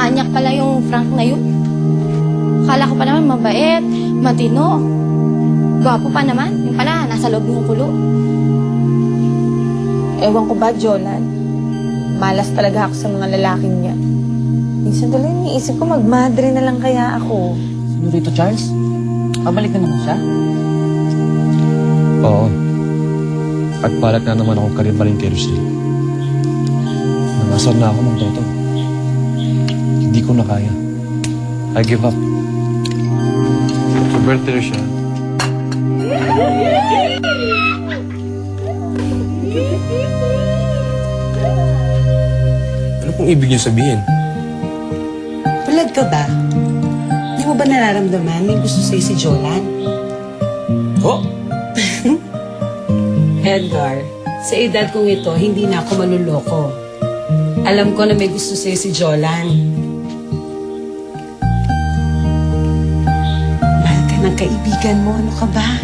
manyak pala yung Frank na yun. Akala ko pa naman mabait, matino. Gwapo pa naman. Yung pala, nasa loob ng kulo. Ewan ko ba, Jolan? Malas talaga ako sa mga lalaking niya. Minsan tuloy, iniisip ko magmadre na lang kaya ako. Senyorito Charles, pabalik na naman siya? Oo. At palat na naman akong karimbalin kay Rochelle. Nangasar na ako ng toto. Hindi ko na kaya. I give up. Sa birthday Rochelle. Ano pong ibig niyo sabihin? Tulad ka ba? Di mo ba nararamdaman may gusto sa'yo si Jolan? Oh? Edgar, sa edad kong ito, hindi na ako manluloko. Alam ko na may gusto sa'yo si Jolan. Mahal ka ng kaibigan mo, ano ka ba?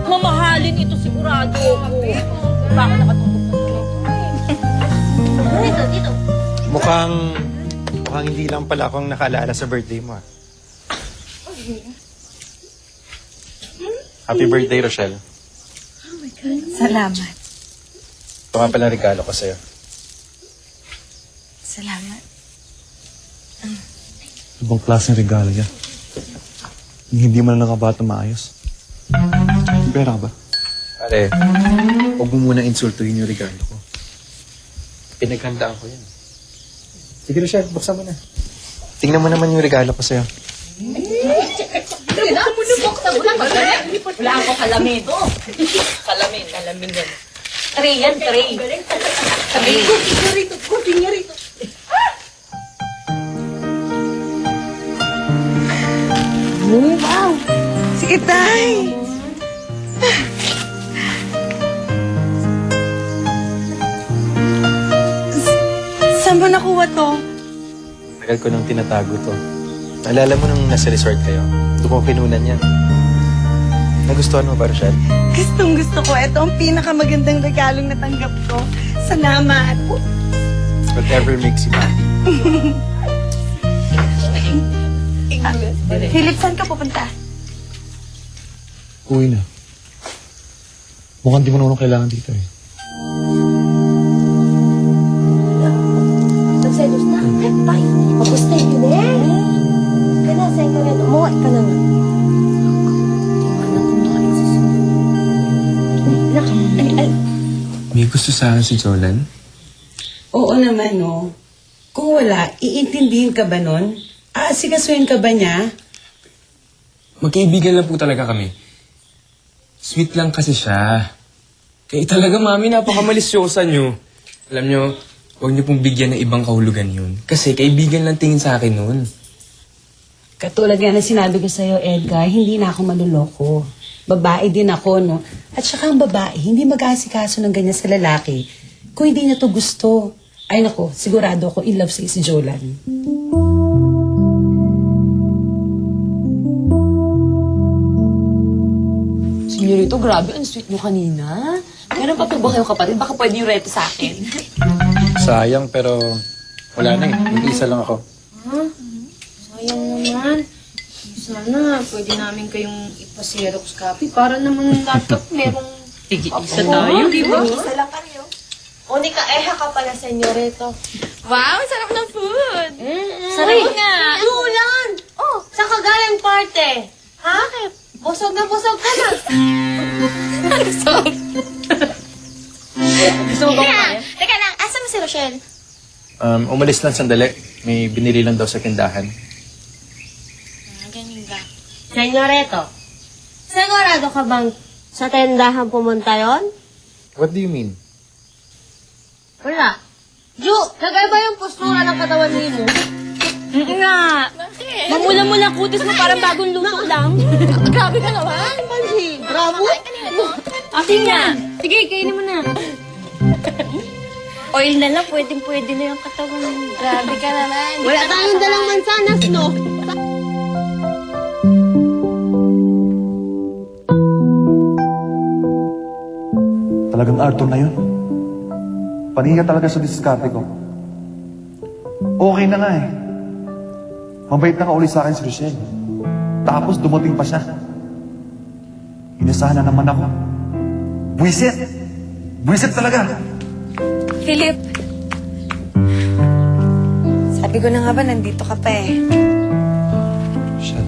Mamahalin ito sigurado ako. Baka nakatulog na dito. Mukhang hindi lang pala akong nakaalala sa birthday mo. Happy birthday, Rochelle. Salamat. Ito nga pala regalo ko sa'yo. Salamat. Ibang klaseng regalo yan. Yung hindi mo na nakabata maayos. May pera ka ba? Pare, huwag mo munang insultuhin yung regalo ko. Pinaghandaan ko yan. Sige, Rochelle, buksan mo na. Tingnan mo naman yung regalo ko sa'yo. Wala ako kalamin. Kalamin yan. Tray yan, tray. Sabi ko, tingnan rito. Wow! Sige, Tay! Saan mo nakuha to? Tagal ko nang tinatago to. Naalala mo nung nasa resort kayo? Doon ko kinunan yan. Nagustuhan mo ba, Rochelle? Gustong gusto ko. Ito ang pinakamagandang regalong natanggap ko. Salamat. Whatever makes you happy. Philip, saan ka pupunta? Uwi na. Mukhang di mo naman kailangan dito eh. Nagselos na. Tay, magusta yun eh. Kaya saan ka rin? Umuwi ka na nga. May gusto sa akin si Jolan? Oo naman, no. Kung wala, iintindihin ka ba nun? Aasikasuhin ka ba niya? Magkaibigan lang po talaga kami. Sweet lang kasi siya. Kaya talaga, mami, napakamalisyosa niyo. Alam niyo, huwag niyo pong bigyan ng ibang kahulugan yun. Kasi kaibigan lang tingin sa akin nun. Katulad nga na sinabi ko sa'yo, Edgar, hindi na ako manluloko. Babae din ako, no? At saka ang babae, hindi mag-aasikaso ng ganyan sa lalaki. Kung hindi niya to gusto, ay nako, sigurado ako in love si Jolan. Senyorito, grabe, ang sweet mo kanina. Meron pa po ba kayong kapatid? Baka pwede yung reto sa akin. Sayang, pero wala na eh. Mag-isa lang ako. Sayang naman. Sana pwede namin kayong ipa-xerox copy para naman laptop merong... Sige, isa tayo, di ba? Isa lang kayo. Unika, eha ka pala, senyorito. Wow, sarap ng food! Sarap nga. Julan! Oh, sa Cagayan parte. Ha? Busog na ka na. Gusto mo ba kumain? Teka lang, asa mo si Rochelle? Umalis lang sandali. May binili lang daw sa tindahan. Ganun ba? Senyoreto, sigurado ka bang sa tendahan pumunta yon? What do you mean? Wala. Ju, nagaiba yung postura ng katawan mo. Nga. Mamula-mula kutis mo parang bagong luto lang. Grabe ka naman. Pansi, bravo. Akin nga. Sige, kainin mo na. Oil na lang, pwedeng-pwede na yung katawan mo. Grabe ka naman. Wala tayong dalang mansanas, no? Talagang Arthur na yun. Paningin ka talaga sa diskarte ko. Okay na nga eh. Mabait na kauli sa akin si Rochelle. Tapos dumating pa siya. Inasahan na naman ako. Buisit! Buisit talaga! Philip! Sabi ko na nga ba, nandito ka pa eh. Rochelle.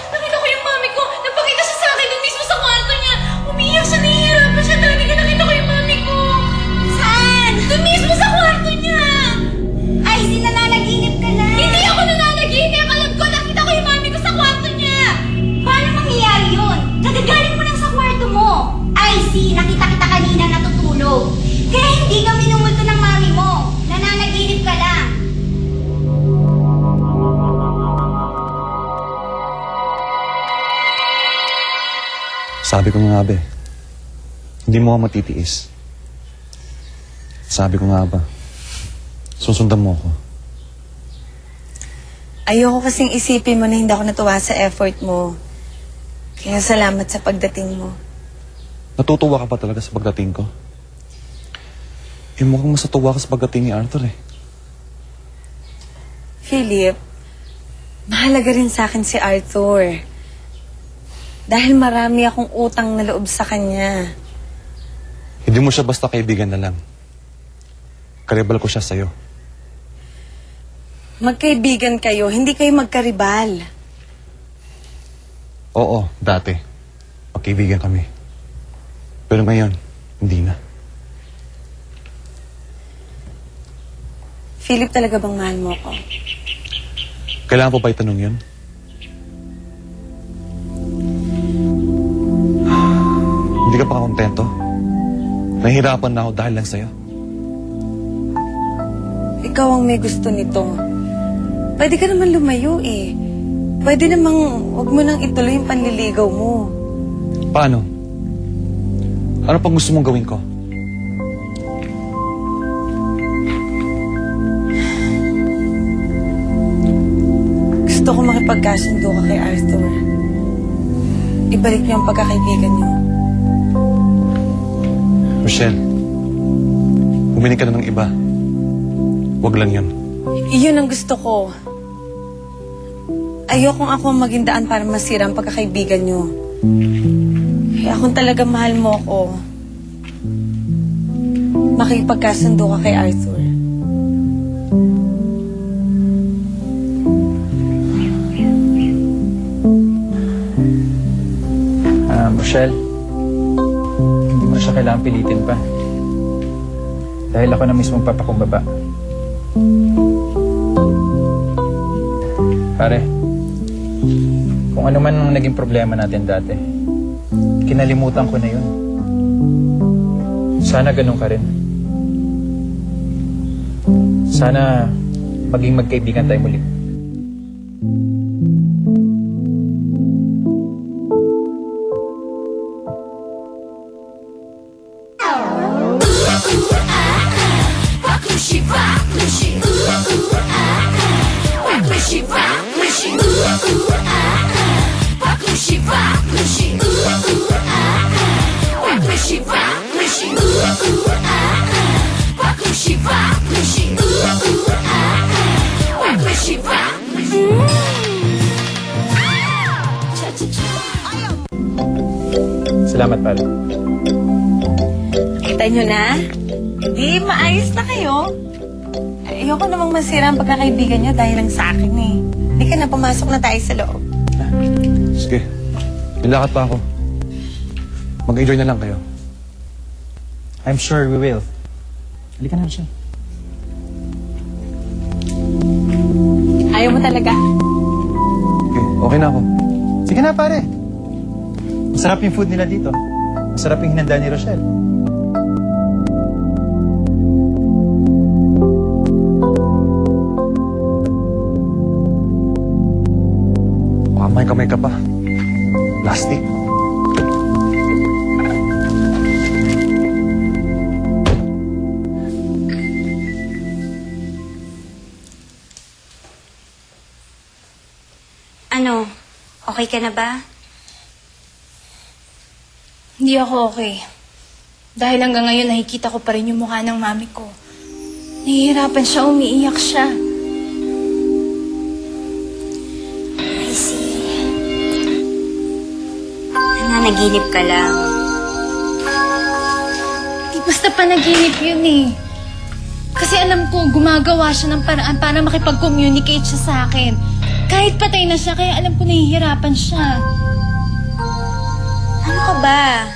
Nakita ko yung mami ko. Nagpakita siya sa akin dun mismo sa kwarto niya. Umiiyak siya, nahihirapan siya. Dati ka nakita ko yung mami ko. Saan? Dun mismo sa kwarto niya. Ay, nananaginip ka na. Hindi ako nananaginip. Alam ko, nakita ko yung mami ko sa kwarto niya. Paano mangyayari yun? Kagagaling mo lang sa kwarto mo. Ay, nakita kita kanina natutulog. Kaya hindi ka minumulto ng mami mo. Nananaginip ka lang. Sabi ko nga ba, hindi mo ako matitiis. Sabi ko nga ba, susundan mo ako. Ayoko kasing isipin mo na hindi ako natuwa sa effort mo. Kaya salamat sa pagdating mo. Natutuwa ka pa talaga sa pagdating ko? Eh mukhang masatuwa ka sa pagdating ni Arthur eh. Philip, mahalaga rin sa akin si Arthur. Dahil marami akong utang na loob sa kanya. Hindi mo siya basta kaibigan na lang. Karibal ko siya sa'yo. Magkaibigan kayo, hindi kayo magkaribal. Oo, dati. Magkaibigan kami. Pero ngayon, hindi na. Philip, talaga bang mahal mo ako? Kailangan po ba itanong yun? Hindi ka pa kontento? Nahihirapan na ako dahil lang sa'yo. Ikaw ang may gusto nito. Pwede ka naman lumayo eh. Pwede namang huwag mo nang ituloy yung panliligaw mo. Paano? Ano pang gusto mong gawin ko? Gusto ko makipagkasundo ka kay Arthur. Ibalik niyo ang pagkakaibigan niyo. Rochelle, humiling ka na ng iba. Huwag lang yun. Iyon ang gusto ko. Ayokong ako ang maging daan para masira ang pagkakaibigan niyo. Kaya kung talaga mahal mo ako, makipagkasundo ka kay Arthur. Rochelle, hindi mo siya kailangang pilitin pa. Dahil ako na mismo papakumbaba. Pare, kung ano man ang naging problema natin dati, kinalimutan ko na yun. Sana ganun ka rin. Sana maging magkaibigan tayo muli. Salamat, pare. Kita nyo na? Hindi, maayos na kayo. Ayoko namang masira ang pagkakaibigan nyo dahil lang sa akin eh. Hindi ka na, pumasok na tayo sa loob. Sige. Nilakad pa ako. Mag-enjoy na lang kayo. I'm sure we will. Halika na, Rochelle. Ayaw mo talaga? Okay, okay na ako. Sige na, pare. Masarap yung food nila dito. Masarap yung hinanda ni Rochelle. Baka may kamay ka pa. Plastic. Ano? Okay ka na ba? Hindi ako okay. Dahil hanggang ngayon nakikita ko pa rin yung mukha ng mami ko. Nahihirapan siya, umiiyak siya. I see. Nananaginip ka lang. Di basta panaginip yun eh. Kasi alam ko, gumagawa siya ng paraan para makipag-communicate siya sa akin. Kahit patay na siya, kaya alam ko nahihirapan siya. Ano ka ba?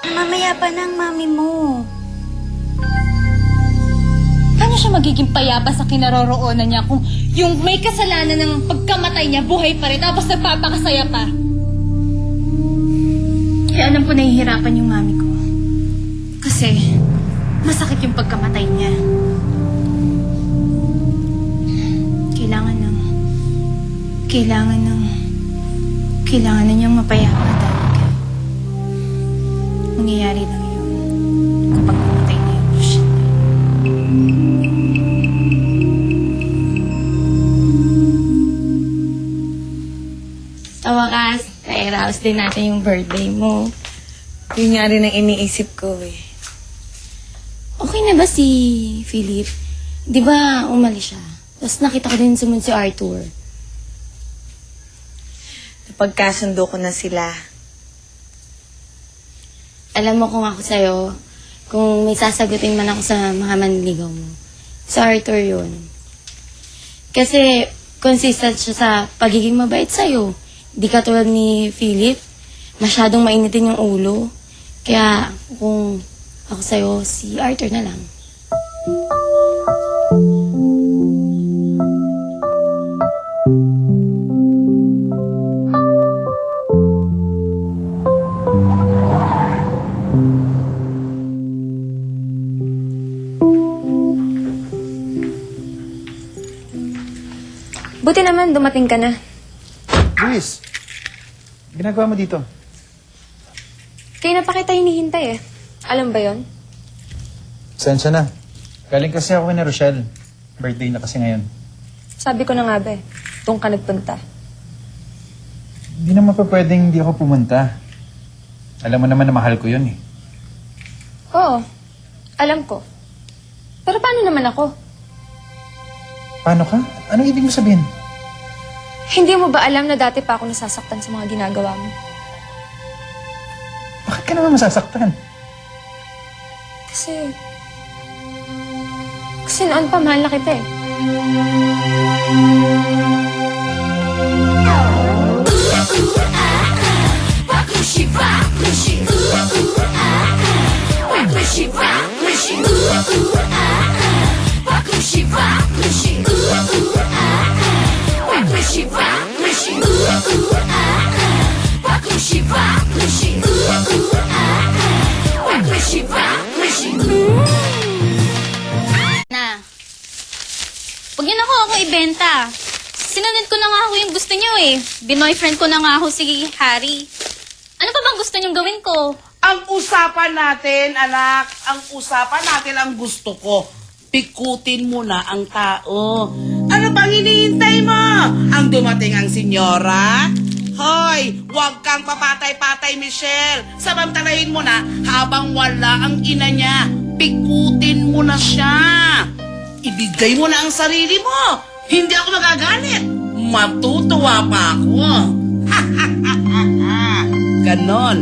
Mamaya pa ng mami mo. Paano siya magiging payapa sa kinaroroonan niya kung yung may kasalanan ng pagkamatay niya, buhay pa rin, tapos nagpapakasaya pa? Kaya alam ko nahihirapan yung mami ko. Kasi masakit yung pagkamatay niya. Kailangan na niyang mapayapa dahil mangyayari lang yun kapag pumatay na yung Rochelle. Sa wakas, na-arouse din natin yung birthday mo. Yun nga rin ang iniisip ko eh. Okay na ba si Philip? Di ba umalis siya? Tapos nakita ko din sumunod si Arthur. Napagkasundo ko na sila. Alam mo kung ako sa'yo, kung may sasagutin man ako sa mga manliligaw mo, sa Arthur yun. Kasi consistent siya sa pagiging mabait sa'yo. Di katulad ni Philip, masyadong mainitin yung ulo. Kaya kung ako sa'yo, si Arthur na lang. Buti naman, dumating ka na. Luis, ginagawa mo dito? Kaya na pa kita hinihintay eh. Alam ba yon? Sensya na. Galing kasi ako kay Rochelle. Birthday na kasi ngayon. Sabi ko na nga ba eh. Doon ka nagpunta. Hindi naman pa pwedeng hindi ako pumunta. Alam mo naman na mahal ko yun eh. Oo, alam ko. Pero paano naman ako? Paano ka? Anong ibig mo sabihin? Hindi mo ba alam na dati pa ako nasasaktan sa mga ginagawa mo? Bakit ka naman masasaktan? Kasi noon pa mahal na kita eh. Na. Huwag niyo na ako ibenta. Sinunod ko na nga ako yung gusto niyo eh. Binoyfriend ko na nga ako si Harry. Ano pa bang gusto niyong gawin ko? Ang usapan natin, anak, ang usapan natin ang gusto ko. Pikutin mo na ang tao. Ano bang hinihintay mo? Ang dumating ang senyora? Hoy, huwag kang papatay-patay, Michelle. Samantalahin mo na habang wala ang ina niya. Pikutin mo na siya. Ibigay mo na ang sarili mo. Hindi ako magagalit. Matutuwa pa ako. Ganon.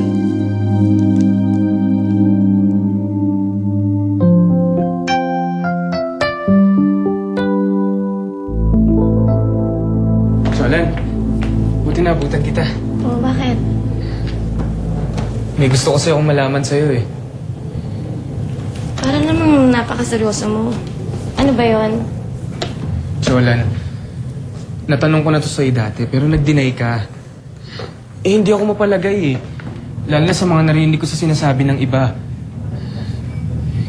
May gusto ko sa'yo malaman sa'yo eh. Para namang napakaseryoso mo. Ano ba yon? Jolan, natanong ko na to sa'yo dati pero nag-deny ka. Eh, hindi ako mapalagay eh. Lalo na sa mga narinig ko sa sinasabi ng iba.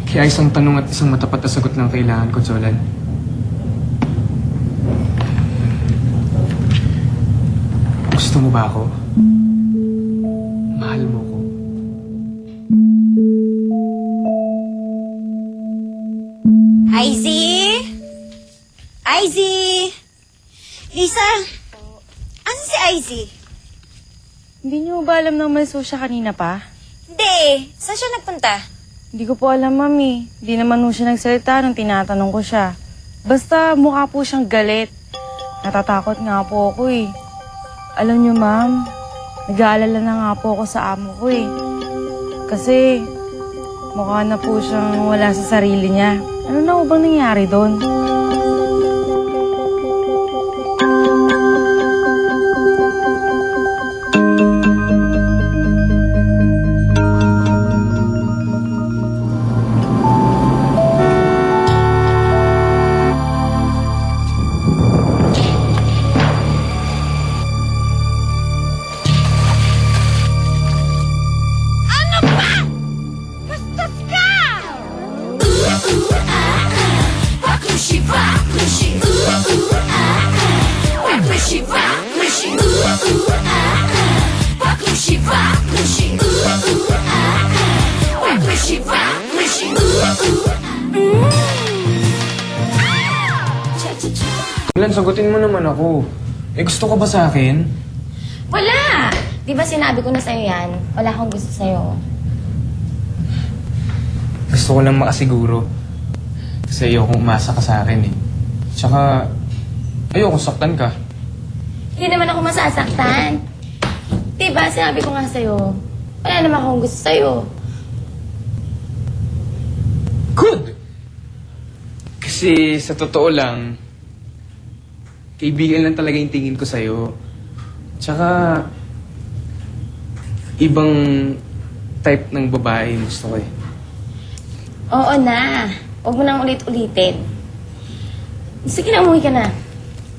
Kaya isang tanong at isang matapat na sagot lang kailangan ko, Jolan. Gusto mo ba ako? Mahal mo ko? Izzy? Izzy? Lisa? Ano si Izzy? Hindi niyo ba alam na umalis siya kanina pa? Hindi. Saan siya nagpunta? Hindi ko po alam, Mami. Hindi naman po siya nagsalita nung tinatanong ko siya. Basta mukha po siyang galit. Natatakot nga po ako eh. Alam niyo, Ma'am, nag-aalala na nga po ako sa amo ko eh. Kasi mukha na po siyang wala sa sarili niya. Ano na bang nangyari doon? Jolan, sagutin mo naman ako. Eh, gusto ka ba sa akin? Wala! Di ba sinabi ko na sa'yo yan? Wala akong gusto sa'yo. Gusto ko lang makasiguro. Kasi ayokong umasa ka sa akin eh. Tsaka, ayokong saktan ka. Hindi naman ako masasaktan. Di ba sinabi ko nga sa'yo, wala naman akong gusto sa'yo. Good! Kasi sa totoo lang, kaibigan lang talaga yung tingin ko sa'yo. Tsaka, ibang type ng babae yung gusto ko eh. Oo na. Huwag mo nang ulit-ulitin. Sige na, umuwi ka na.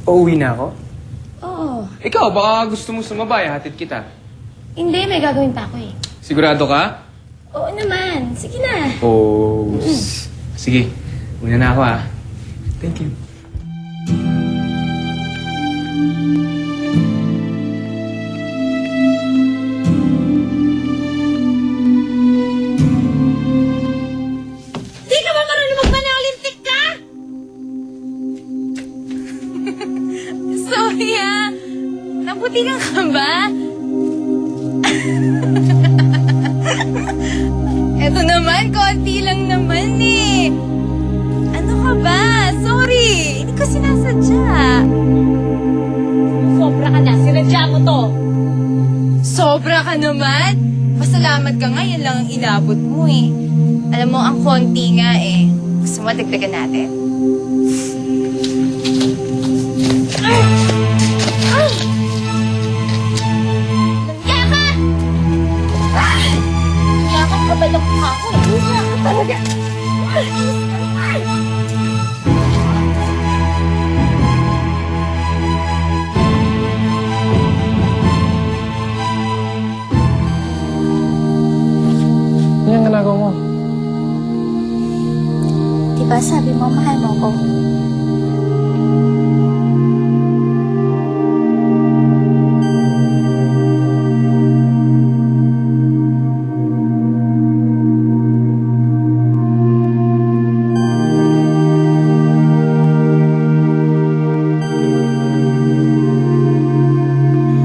Uuwi na ako? Oo. Ikaw, baka gusto mo sumabay, hatid kita. Hindi, may gagawin pa ako eh. Sigurado ka? Oo naman. Sige na. Oh, sige. Una na ako ah. Thank you. Di ka ba marunong magpanaolintik ka? Sorry ah. Nabutikan ka ba? Eto naman, konti lang naman eh. Ano ka ba? Sorry. Hindi ko sinasadya. Sobra ka na. Sinadya mo to. Sobra ka naman? Pasalamat ka nga. Yan lang ang inabot mo eh. Alam mo, ang konti nga eh. Gusto mo, dagdagan natin? Yaman! Yaman ka ba ng mukha ko? Yaman ka talaga. Ano yung ginagawa mo? Diba sabi mo, mahal mo ko?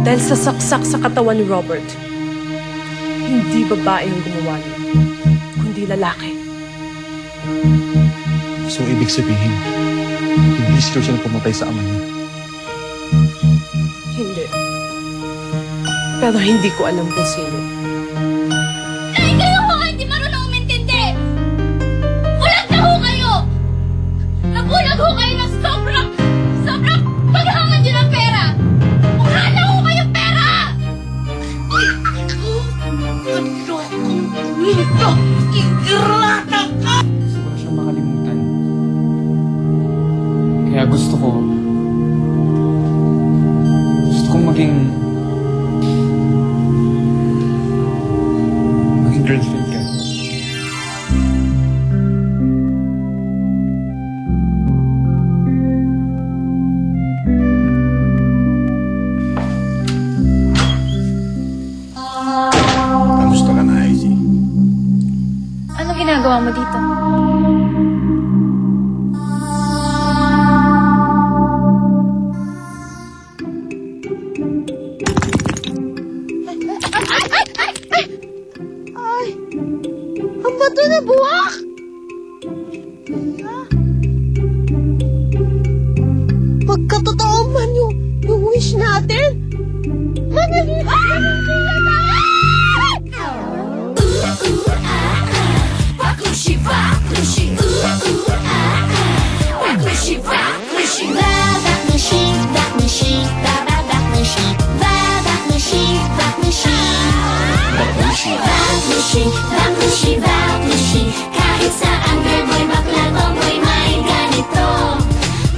Dahil sa saksak sa katawan ni Robert, hindi babae yung gumawa niya, kundi lalaki. So, ibig sabihin, hindi si George ang pumatay sa ama niya. Hindi. Pero hindi ko alam kung sino. Ay, kayo ho! Hindi marunong umintindi! Bulag na ho kayo! Nabulag ho kayo ng sobrang paghangad nyo ng pera! Mukha na ho kayong pera! Ay, Ingrata ka! Gusto ko na siyang makalimutan. Kaya gusto kong maging girlfriend ka. Kamusta ka na, Izzy? Ano ginagawa mo dito? Ang bato na buwak! Pagkatotoo man yung wish natin. Manalipin na! Baklushi, baklushi, baklushi, baklushi, baklushi, baklushi, baklushi, baklushi, baklushi, baklushi, baklushi, baklushi. Kahit saan girlboy, bakla, tomboy, may ganito.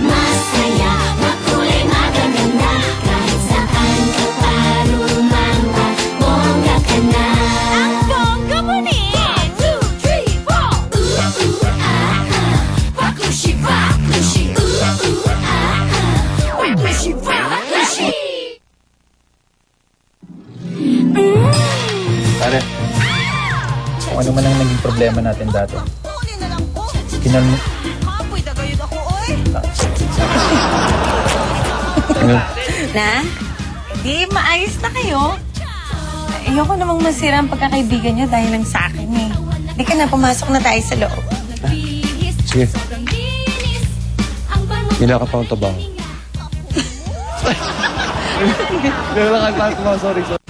Masaya, makulay, magaganda. Kahit saan ka paruman pa, bongga ka na. Ang bongga mo ni! 2, 3, 4! Baklushi, baklushi, baklushi, baklushi. Pare, kung ano man ang naging problema natin dati. Kinalmo. Ano? Na? Di, maayos na kayo. Ayoko namang masira ang pagkakaibigan niyo dahil lang sa akin eh. Di ka na, pumasok na tayo sa loob. Sige. Hila ka pa ang tabaho. Sorry.